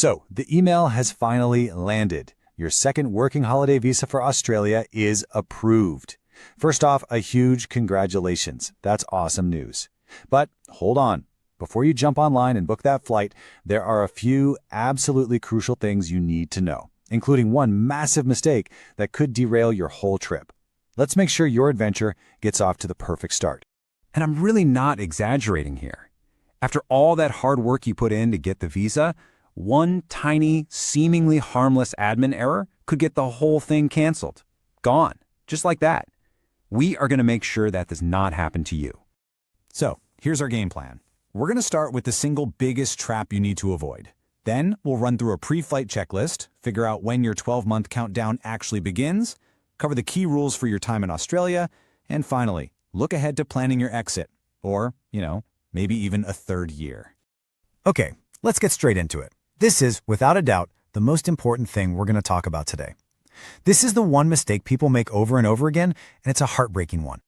So, the email has finally landed. Your second working holiday visa for Australia is approved. First off, a huge congratulations. That's awesome news. But hold on. Before you jump online and book that flight, there are a few absolutely crucial things you need to know, including one massive mistake that could derail your whole trip. Let's make sure your adventure gets off to the perfect start. And I'm really not exaggerating here. After all that hard work you put in to get the visa, one tiny, seemingly harmless admin error could get the whole thing canceled. Gone. Just like that. We are going to make sure that does not happen to you. So, here's our game plan. We're going to start with the single biggest trap you need to avoid. Then, we'll run through a pre-flight checklist, figure out when your 12-month countdown actually begins, cover the key rules for your time in Australia, and finally, look ahead to planning your exit, or, maybe even a third year. Okay, let's get straight into it. This is, without a doubt, the most important thing we're going to talk about today. This is the one mistake people make over and over again, and it's a heartbreaking one.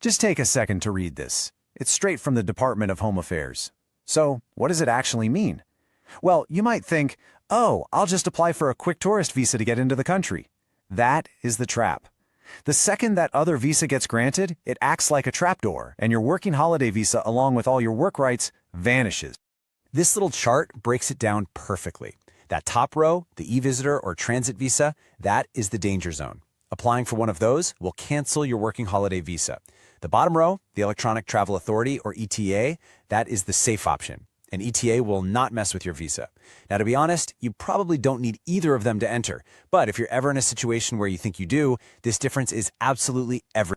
Just take a second to read this. It's straight from the Department of Home Affairs. So, what does it actually mean? Well, you might think, oh, I'll just apply for a quick tourist visa to get into the country. That is the trap. The second that other visa gets granted, it acts like a trapdoor, and your working holiday visa, along with all your work rights, vanishes. This little chart breaks it down perfectly. That top row, the e-visitor or transit visa, that is the danger zone. Applying for one of those will cancel your working holiday visa. The bottom row, the Electronic Travel Authority or ETA, that is the safe option. An ETA will not mess with your visa. Now, to be honest, you probably don't need either of them to enter. But if you're ever in a situation where you think you do, this difference is absolutely everything.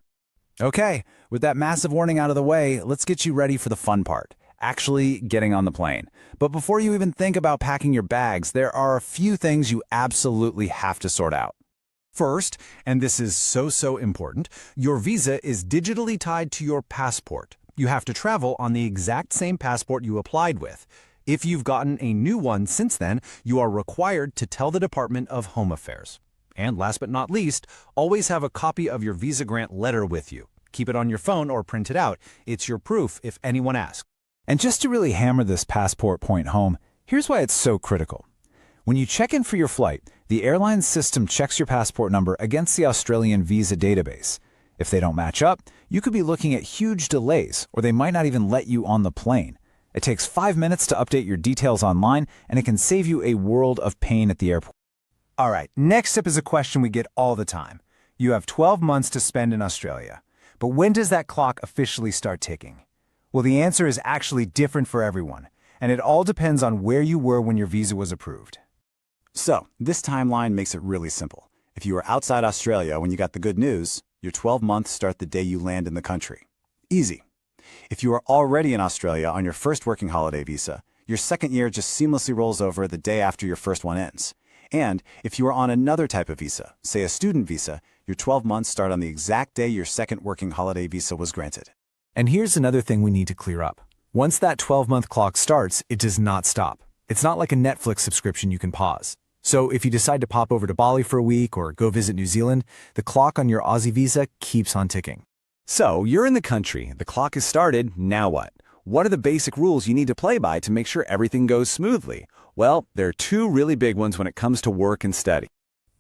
Okay, with that massive warning out of the way, let's get you ready for the fun part. Actually getting on the plane. But before you even think about packing your bags, there are a few things you absolutely have to sort out. First, and this is so important, your visa is digitally tied to your passport. You have to travel on the exact same passport you applied with. If you've gotten a new one since then, you are required to tell the Department of Home Affairs. And last but not least, always have a copy of your visa grant letter with you. Keep it on your phone or print it out. It's your proof if anyone asks. And just to really hammer this passport point home, here's why it's so critical. When you check in for your flight, the airline system checks your passport number against the Australian visa database. If they don't match up, you could be looking at huge delays, or they might not even let you on the plane. It takes 5 minutes to update your details online, and it can save you a world of pain at the airport. All right, next up is a question we get all the time. You have 12 months to spend in Australia, but when does that clock officially start ticking? Well, the answer is actually different for everyone, and it all depends on where you were when your visa was approved. So, this timeline makes it really simple. If you were outside Australia when you got the good news, your 12 months start the day you land in the country. Easy. If you are already in Australia on your first working holiday visa, your second year just seamlessly rolls over the day after your first one ends. And if you are on another type of visa, say a student visa, your 12 months start on the exact day your second working holiday visa was granted. And here's another thing we need to clear up. Once that 12-month clock starts, it does not stop. It's not like a Netflix subscription you can pause. So if you decide to pop over to Bali for a week or go visit New Zealand, the clock on your Aussie visa keeps on ticking. So you're in the country, the clock is started, now what? What are the basic rules you need to play by to make sure everything goes smoothly? Well, there are two really big ones when it comes to work and study.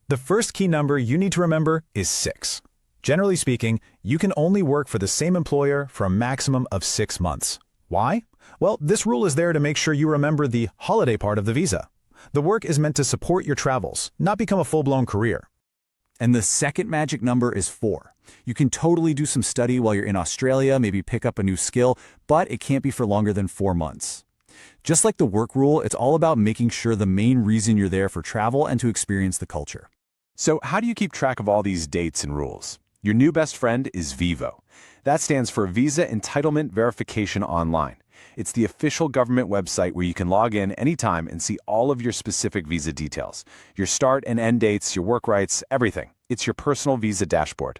The first key number you need to remember is 6. Generally speaking, you can only work for the same employer for a maximum of 6 months. Why? Well, this rule is there to make sure you remember the holiday part of the visa. The work is meant to support your travels, not become a full-blown career. And the second magic number is 4. You can totally do some study while you're in Australia, maybe pick up a new skill, but it can't be for longer than 4 months. Just like the work rule, it's all about making sure the main reason you're there for travel and to experience the culture. So how do you keep track of all these dates and rules? Your new best friend is VEVO. That stands for Visa Entitlement Verification Online. It's the official government website where you can log in anytime and see all of your specific visa details. Your start and end dates, your work rights, everything. It's your personal visa dashboard.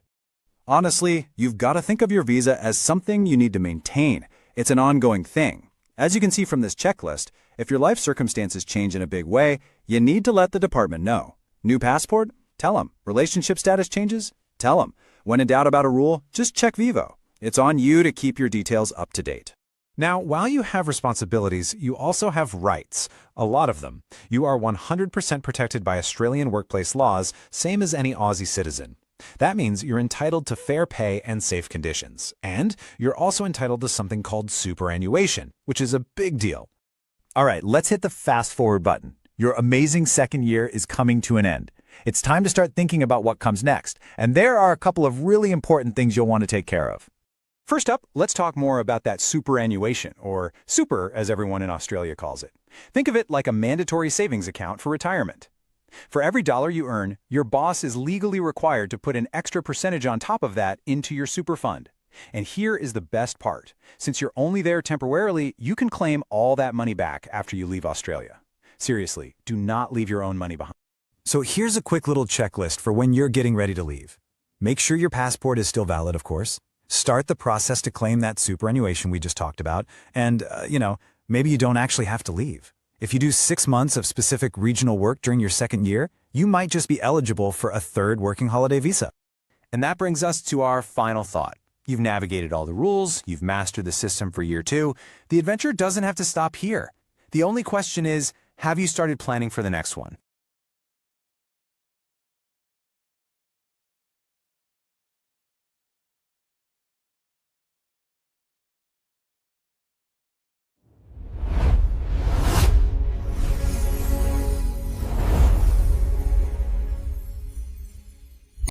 Honestly, you've got to think of your visa as something you need to maintain. It's an ongoing thing. As you can see from this checklist, if your life circumstances change in a big way, you need to let the department know. New passport? Tell them. Relationship status changes? Tell them. When in doubt about a rule, just check VEVO. It's on you to keep your details up to date. Now, while you have responsibilities, you also have rights. A lot of them. You are 100% protected by Australian workplace laws, same as any Aussie citizen. That means you're entitled to fair pay and safe conditions. And you're also entitled to something called superannuation, which is a big deal. All right, let's hit the fast forward button. Your amazing second year is coming to an end. It's time to start thinking about what comes next. And there are a couple of really important things you'll want to take care of. First up, let's talk more about that superannuation, or super as everyone in Australia calls it. Think of it like a mandatory savings account for retirement. For every dollar you earn, your boss is legally required to put an extra percentage on top of that into your super fund. And here is the best part. Since you're only there temporarily, you can claim all that money back after you leave Australia. Seriously, do not leave your own money behind. So here's a quick little checklist for when you're getting ready to leave. Make sure your passport is still valid, of course. Start the process to claim that superannuation we just talked about. And, maybe you don't actually have to leave. If you do 6 months of specific regional work during your second year, you might just be eligible for a third working holiday visa. And that brings us to our final thought. You've navigated all the rules, you've mastered the system for year 2. The adventure doesn't have to stop here. The only question is, have you started planning for the next one?